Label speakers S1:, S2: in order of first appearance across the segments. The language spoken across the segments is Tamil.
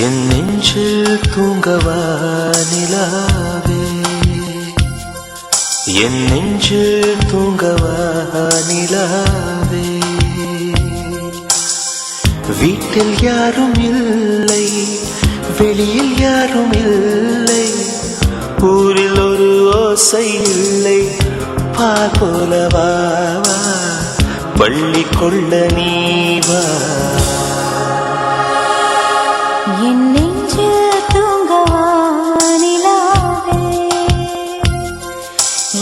S1: என் நெஞ்சில் தூங்கவா நிலாவே, என் நெஞ்சில் தூங்கவா நிலாவே. வீட்டில் யாரும் இல்லை, வெளியில் யாரும் இல்லை, ஊரில் ஒரு ஓசை இல்லை, பால் போலவா பள்ளி கொள்ள நீவா.
S2: என் நெஞ்சில் தூங்கவா நிலாவே,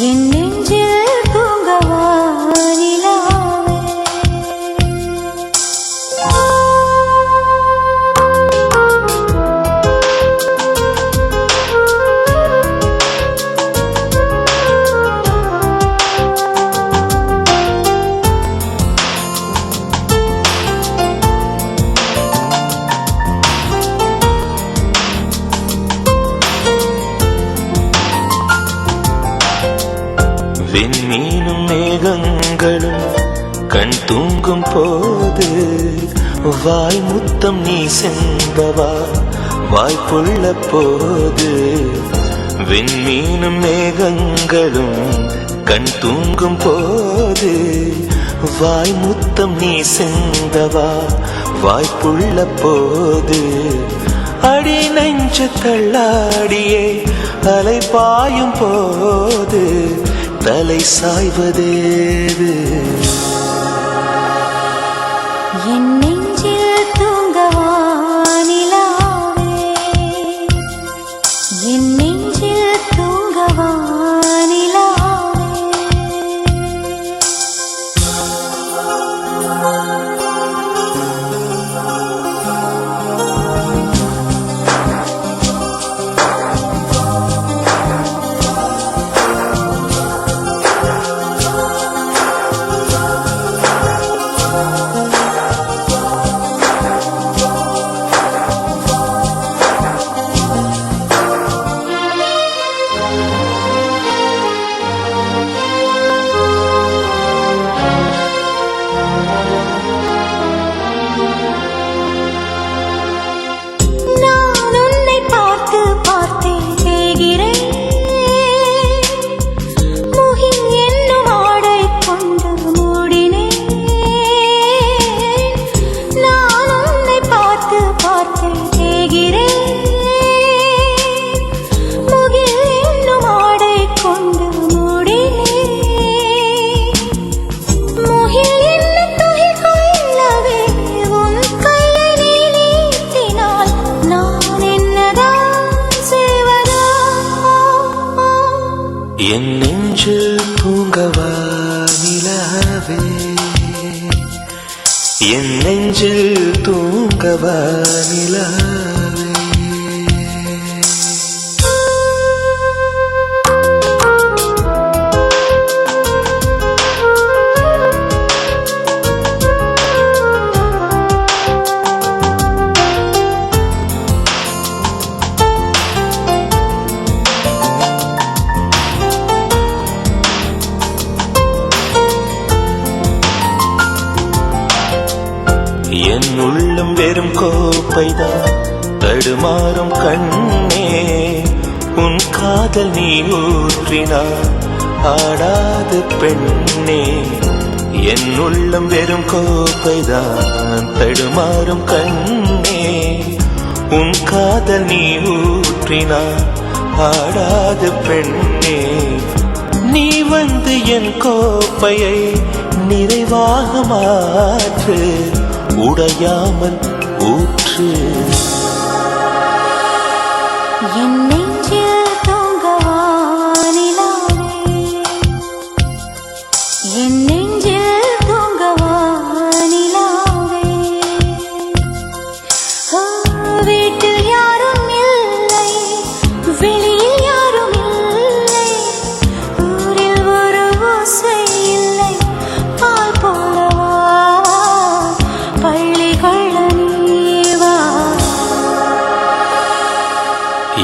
S2: என் நெஞ்சில் தூங்கவா நிலாவே.
S1: விண்மீனும் மேகங்களும் கண் தூங்கும் போது வாய் முத்தம் நீ சென்பவா வாய்ப்புள்ள போது. விண்மீனும் மேகங்களும் கண் தூங்கும் போது வாய் முத்தம் நீ செந்தவா வாய்ப்புள்ள போது. அடி நெஞ்சு தள்ளாடியே அலை பாயும் போது தலை சாய்வதேது.
S2: என் நெஞ்சில் தூங்கவா நிலாவே, என் நெஞ்சில் தூங்கவா நிலாவே.
S1: என் நெஞ்சில் தூங்கவா நிலாவே, என் நெஞ்சில் தூங்கவா நிலாவே. என் உள்ளம் வெறும் கோப்பைதான் தடுமாறும் கண்ணே, உன் காதல் நீ ஊற்றினார் ஆடாது பெண்ணே. என் உள்ளம் வெறும் கோப்பைதான் தடுமாறும் கண்ணே, உன் காதல் நீ ஊற்றினார் ஆடாது பெண்ணே. நீ வந்து என் கோப்பையை நிறைவாக மாற்று, உடையாமல் ஊற்று.
S2: என் நெஞ்சில் தூங்கவா நிலாவே, என் நெஞ்சில் தூங்கவா நிலாவே. வீட்டில் யாரும் இல்லை, வெளியில் யாரும் இல்லை, ஊரில் ஒரு ஓசை இல்லை, பால் போலவா பள்ளி கொள்ள நீவா.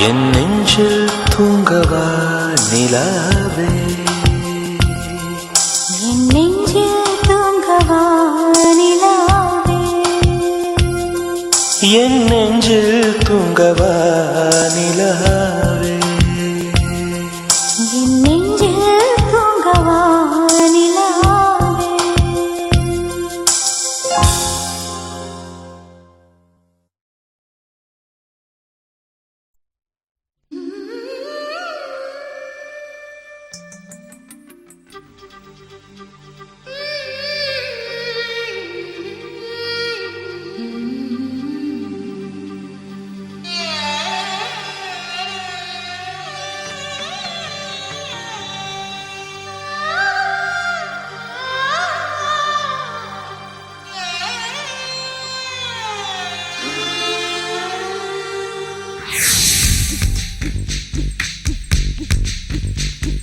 S1: என் நெஞ்சில் தூங்கவா நிலாவே,
S2: என் நெஞ்சில் தூங்கவா நிலாவே.
S1: என் நெஞ்சில் தூங்கவா நிலாவே
S2: என் நெஞ்சில் தூங்கவா நிலாவே.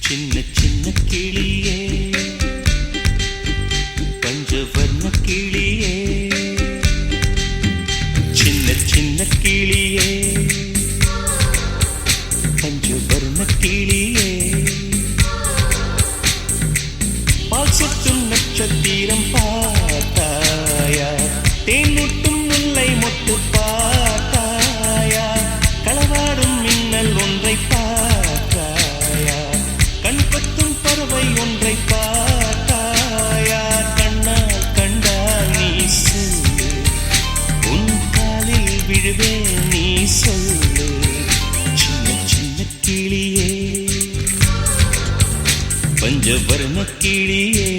S1: சின்ன சின்ன கிளியே பஞ்சவர்ண கிளியே சின்ன சின்ன கிளியே பஞ்சவர்ண கிளியே பால் சொட்டும் நட்சத்திரம் பார்த்தாயா தேன் முட்டும் முல்லை மொட்டு பார்த்தாயா களவாடும் மின்னல் ஒன்றை பார்த்தாயா கண் பத்தும் பறவை ஒன்றை பார்த்தாயா கண்ணால் கண்டால் நீ சொல்லு உன் காலில் விழுவேன் நீ சொல்லு சின்ன சின்ன கிளியே பஞ்சவர்ண கிளியே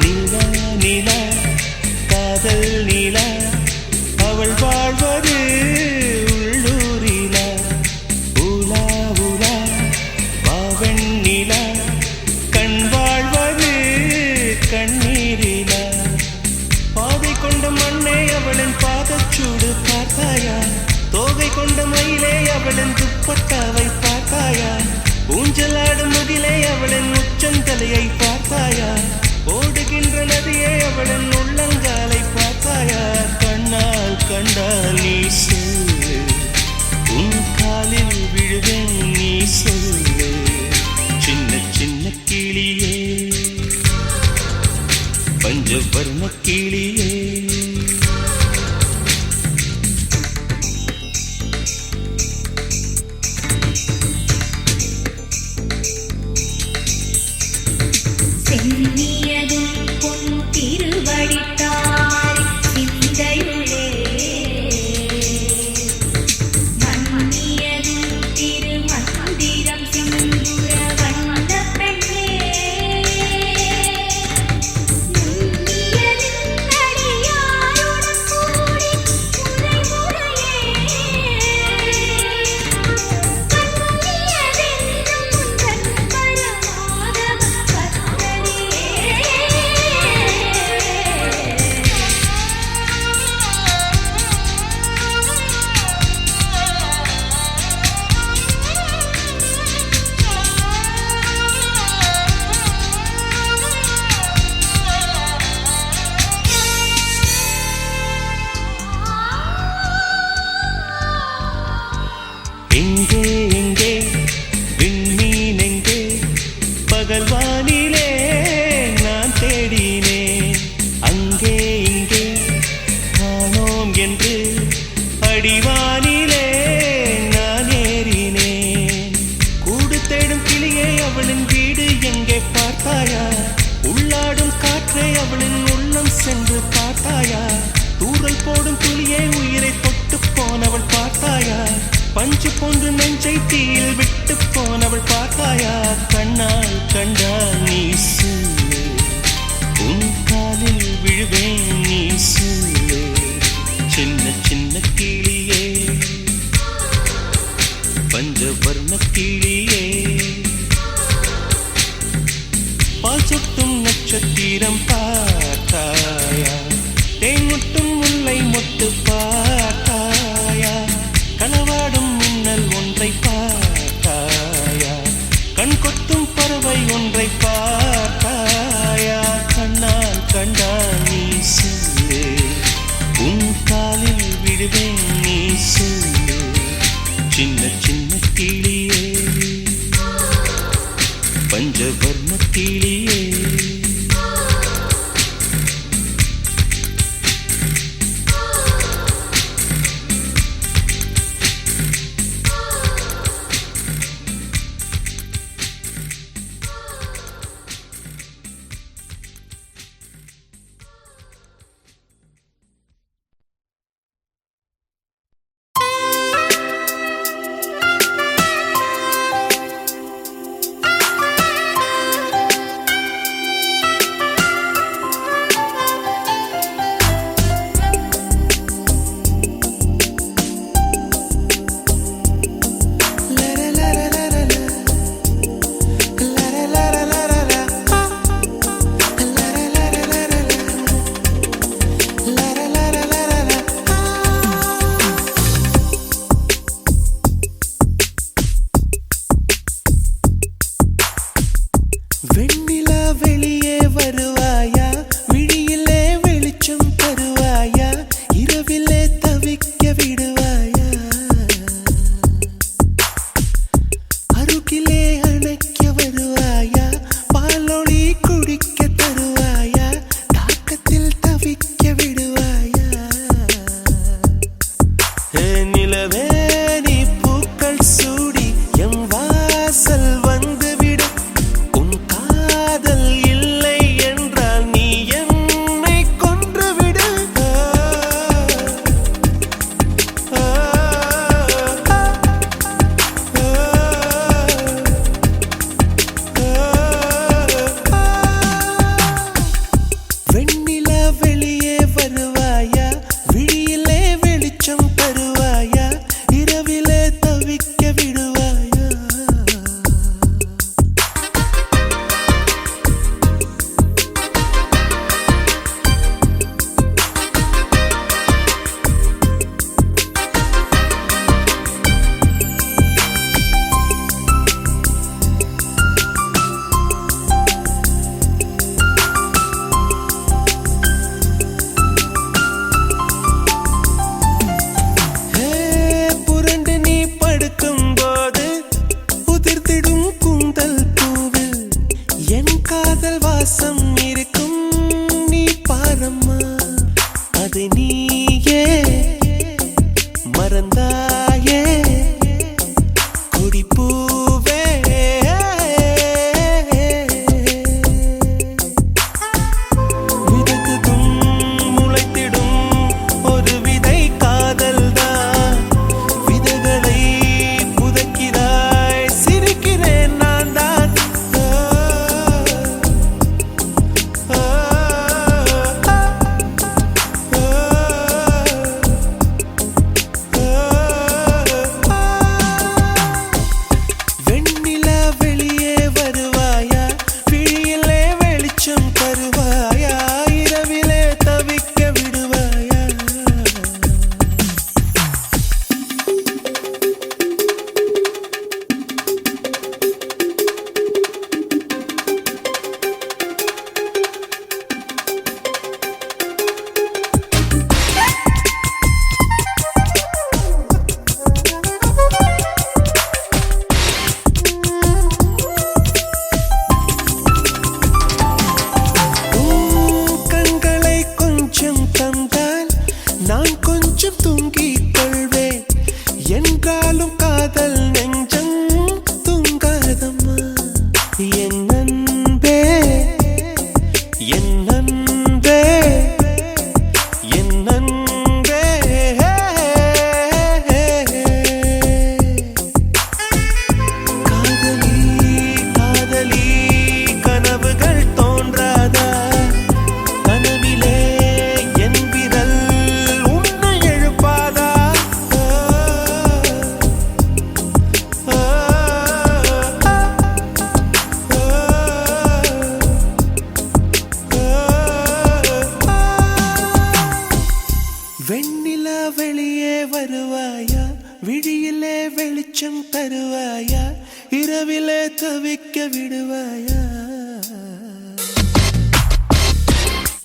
S1: நிலா நிலா காதல் நிலா அவள் வாழ்வது உள்ளூரிலா உலா உலா வாவன் நிலா கண் வாழ்வது கண்ணீரிலா பாதை கொண்ட மண்ணே அவளின் பாதச்சூடு பார்த்தாயா தோகை கொண்ட மயிலே அவளின் துப்பட்டாவை பார்த்தாயா ஊஞ்சலாடும் முகிலே அவளின் உச்சந்தலையை பார்த்தாயா ஓடுகின்ற நதியே அவளின் உள்ளங்காலை பார்த்தாயா கண்ணால் கண்டால் நீ சொல்லு உன் காலில் விழுவேன் நீ சொல்லு சின்ன சின்ன கிளியே பஞ்சவர்ண கிளியே
S2: சென்னியதும் பொன் திருவடித்தாய் சிந்தையுளே மன்னியதும் திருமந்திரம் சிந்துர வந்த பெண்ணே நுண்ணியதும் அடியாருடன் கூடி முறை முறையே கண்ணியதென்றும் உந்தன் பரமாதவன்
S1: எங்கே எங்கே விண்மீன் எங்கே பகல்வானிலே நான் தேடினேன் அங்கே இங்கே காணோம் என்று அடிவானிலே நான் ஏறினேன் கூடு தேடும் கிளியே அவளின் வீடு எங்கே பார்த்தாயா உள்ளாடும் காற்றை அவளின் உள்ளம் சென்று பார்த்தாயா தூறல் போடும் துளியே உயிரை தொட்டு போனவள் பார்த்தாயா பஞ்சு போன்று நெஞ்சை தீயில் விட்டு போனவள் பார்த்தாயா கண்ணால் கண்டால் நீ சொல்லு உன் காலில் விழுவேன் நீ சொல்லு சின்ன சின்ன கிளியே பஞ்சவர்ண கிளியே பால் சொட்டும் நட்சத்திரம் பார்த்தாயா தேன் முட்டும் முல்லை மொட்டு பார்த்தாயா களவாடும் மின்னல் ஒன்றை பார்த்தாயா கண் கொத்தும் பறவை ஒன்றை பார்த்தாயா கண்ணால் கண்டால் நீ சொல்லு உன் காலில் விடுவேன் நீ சொல்லு சின்ன சின்ன கிளியே பஞ்சவர்ண கிளியே விடுவாயா இரவிலே தவிக்க விடுவாயா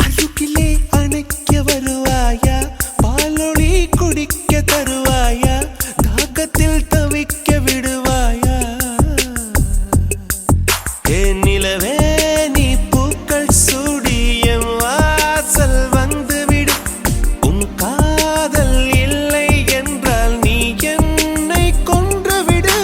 S1: அருகிலே அணைக்க வருவாயா பாலொளி குடிக்க தருவாயா தாகத்தில் தவிக்க விடுவாயா என் நிலவே நீ பூக்கள் சூடி என் வாசல் வந்து விடு உன் காதல் இல்லை என்றால் நீ என்னை கொன்று விடு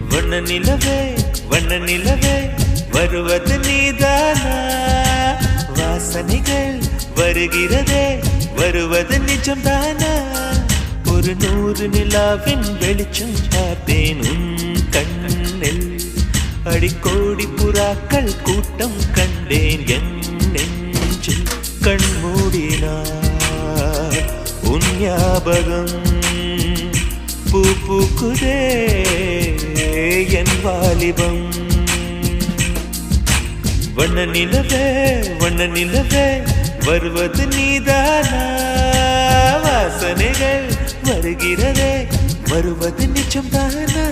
S1: வண்ண நிலவே வருவது நீதானா வாசனைகள் வருகிறதே வருவது நிஜம்தானா ஒரு 100 நிலாவின் வெளிச்சம் பார்த்தேன் உன் கண்ணில் அடிக்கோடி புறாக்கள் கூட்டம் கண்டேன் என் நெஞ்சில் கண்மூடினார் உன் ஞாபகம் பூ பூக்குதே என் வாலிபம் வண்ண நிலவே வருவது நீதானா வாசனைகள் வருகிறதே வருவது நிஜம்தானா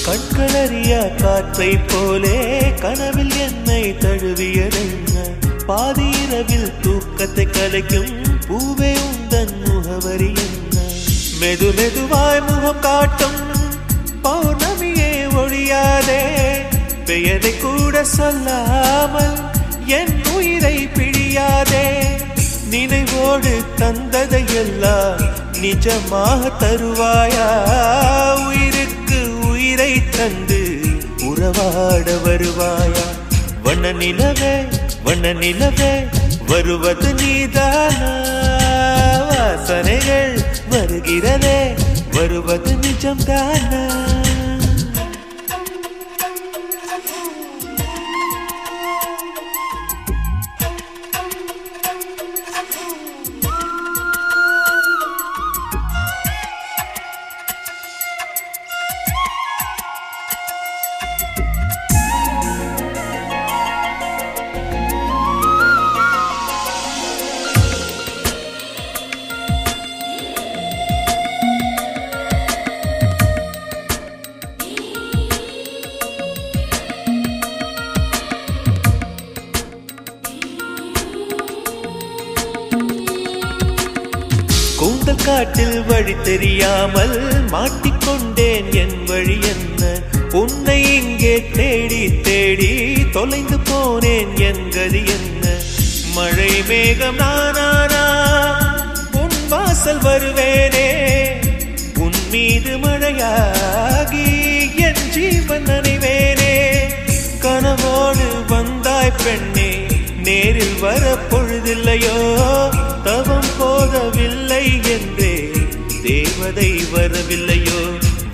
S1: கண்களறியா காற்றை போலே கனவில் என்னை தழுவியதென்ன பாதி இரவில் தூக்கத்தை கலைக்கும் பூவே உந்தன் முகவரி என்ன மெது மெதுவாய் முகம் காட்டும் பௌர்ணமியே ஒழியாதே பெயரை கூட சொல்லாமல் என் உயிரை பிழியாதே நினைவோடு தந்ததையெல்லாம் நிஜமாக தருவாயா உயிருக்கு உயிரை தந்து உறவாட வருவாயா வண்ண நிலவே வருவது நீதானா வாசனைகள் வருகிறதே வருவது நிஜம்தானா கூந்தல் காட்டில் வழி தெரியாமல் மாட்டிக்கொண்டேன் என் வழி என்ன உன்னை இங்கே தேடி தேடி தொலைந்து போனேன் என் கதி என்ன மழை மேகம் நானானா உன் வாசல் வருவேனே உன் மீது மழையாகி என் ஜீவன் நனைவேனே கனவோடு வந்தாய் பெண்ணே நேரில் வர பொழுதில்லையோ தவம் போதவில்லை என்றே தேவதை வரவில்லையோ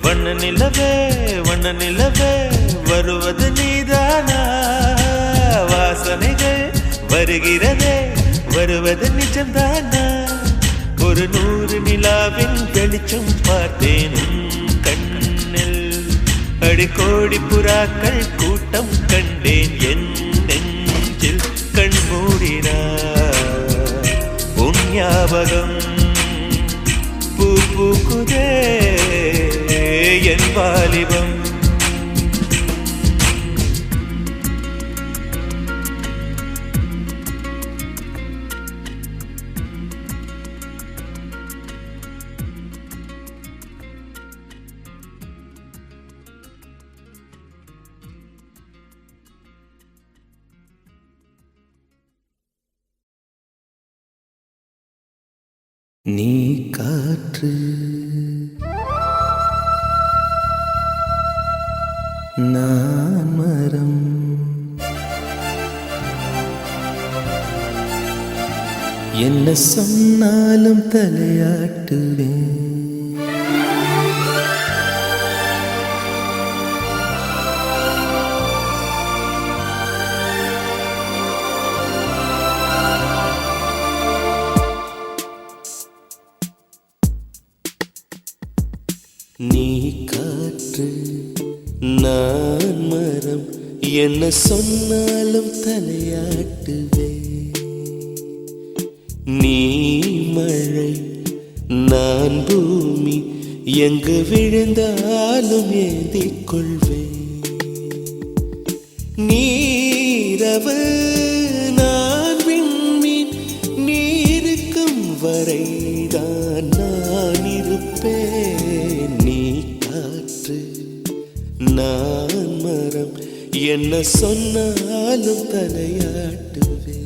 S1: வண்ண நிலவே வருவது நீதானா வாசனைகள் வருகிறதே வருவது நிஜம்தானா ஒரு 100 நிலாவின் வெளிச்சம் பார்த்தேன் கண்ணில் அடிக்கோடி புறாக்கள் கூட்டம் கண்டேன் என் நெஞ்சில் கண் மூடினார் உன் ஞாபகம் பூ பூக்குதே என் வாலிபம் நீ காற்று நான் மரம் என்ன சொன்னாலும் தலையாட்டுவேன் நீ காற்று நான் மரம் என்ன சொன்னாலும் தலையாட்டுவே நீ மழை நான் பூமி எங்கு விழுந்தாலும் ஏந்திக் கொள்வேன் நீரவு நான் விண்மீன் நீருக்கும் வரைதான் நான் இருப்பேன் நீ காற்று நான் மரம் என்ன சொன்னாலும் தலையாட்டுவே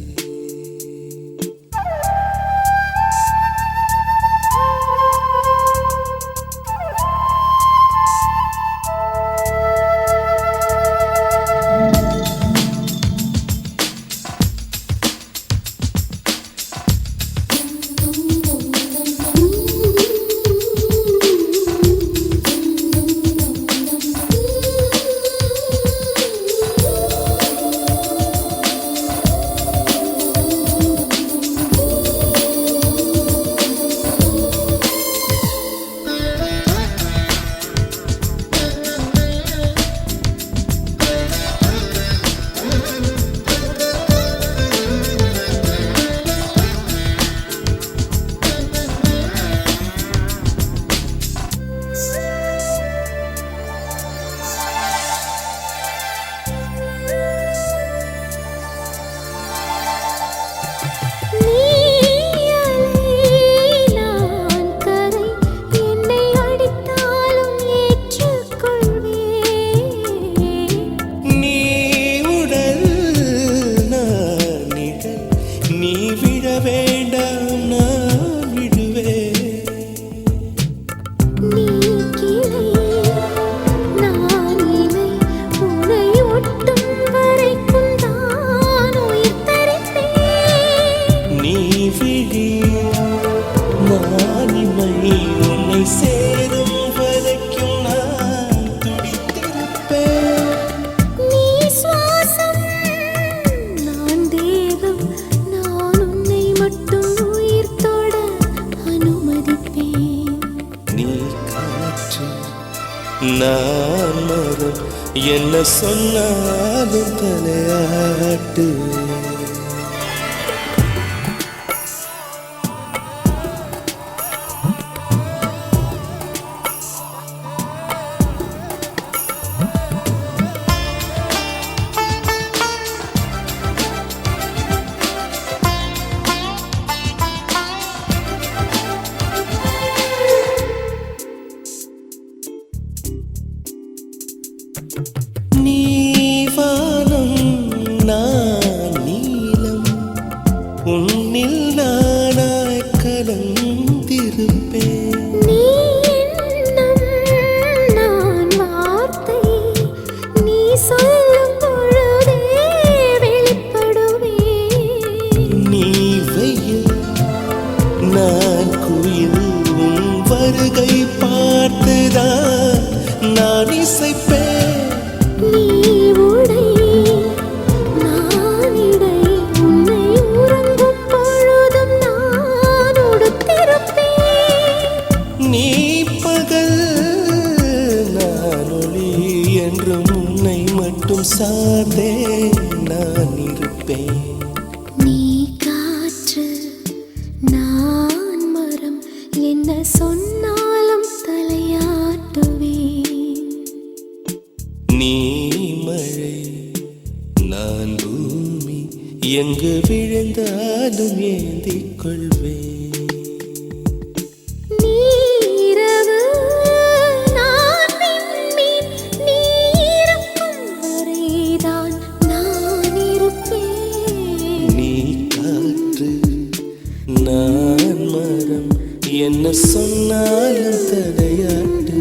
S1: நான் மரம் என்ன சொன்னாலும் தலையாட்டு உன்னில் நானாய் கலந்திருப்பேன்
S2: நீ எண்ணம் நான் வார்த்தை நீ சொல்லும் பொழுதே வெளிப்படுவேன் காற்று நான் மரம் என்ன சொன்னாலும் தலையாட்டுவேன்.
S1: நீ மழை நான் பூமி எங்கு விழுந்தாலும் ஏந்திக் கொள்வேன்.
S2: நீரவு நான் விண்மீன் நீ இருக்கும் வரைதான் நான் இருப்பேன்.
S1: நீ காற்று நான் மரம் என்ன சொன்னாலும் தலையாட்டுவேன்.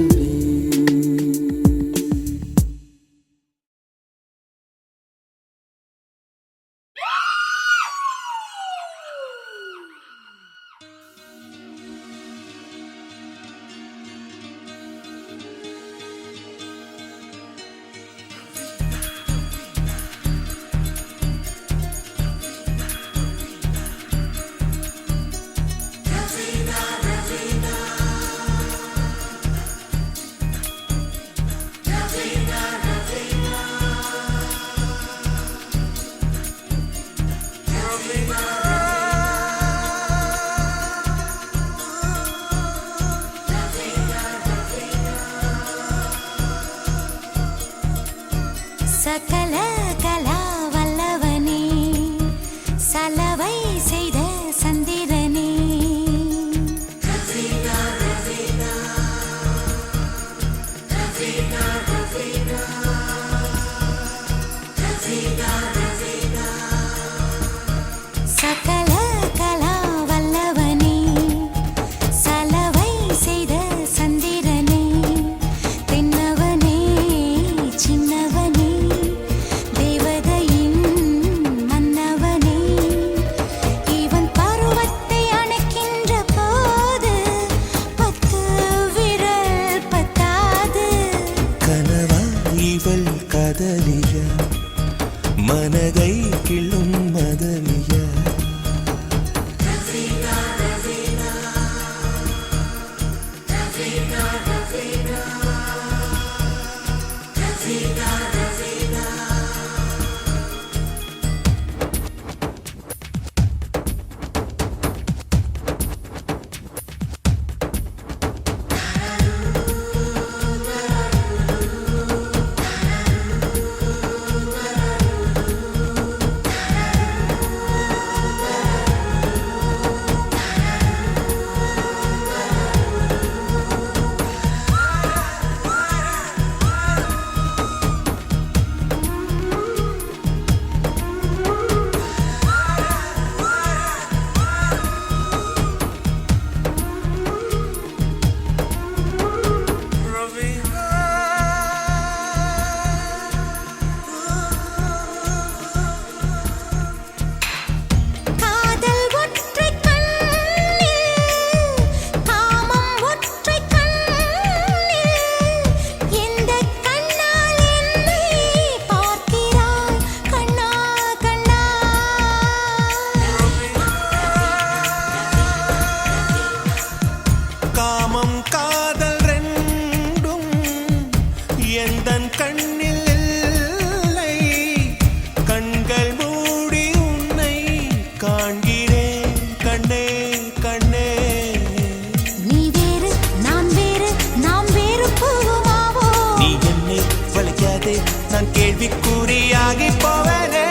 S2: சகல கலா வல்லவனே சலவை செய்த சந்திரனே சகல கலா வல்லவனே சலவை செய்த சந்திரனே தென்னவனே சின்னவனே தேவதையின் மன்னவனே இவன் பருவத்தை அணைக்கின்ற போது 10 விரல் பத்தாது.
S1: கனவா இவள் காதலியா மனதை கிள்ளும் மதலியா.
S2: காதல் ஒற்றை கண்ணில் காமம் ஒற்றை கண்ணில் எந்த கண்ணால் என்னை பார்க்கிறாய் கண்ணா கண்ணா.
S1: காமம் காதல் ரெண்டும் எந்தன் கண்ணில் இல்லை. கண்கள் மூடி உன்னை காண்கிறேன் கண்ணே கண்ணே.
S2: நீ வேறு நான் வேறு நாம் வேறு போகுமாவோ.
S1: நீ என்னை வளைக்காதே நான் கேள்விக்குறியாகி போவேனே.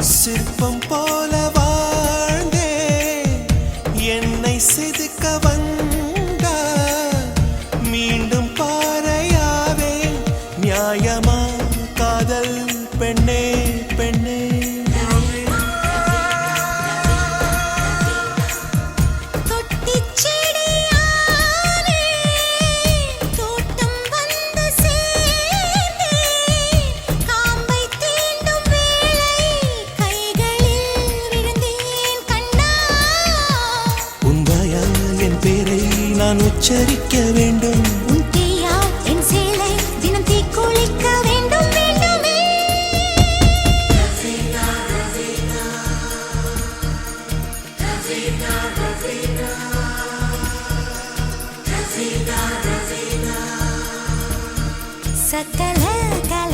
S1: சிற்பம் போல வாழ்ந்தே என்னை செதுக்க வந்தா மீண்டும் பாறையாவே நியாயமா காதல் பெண்ணே பெண்ணே. நான் உச்சரிக்க வேண்டும்.
S2: உன் தீயால் என் சேலை தினம் தீக்குளிக்க வேண்டும் வேண்டுமே. சகல கல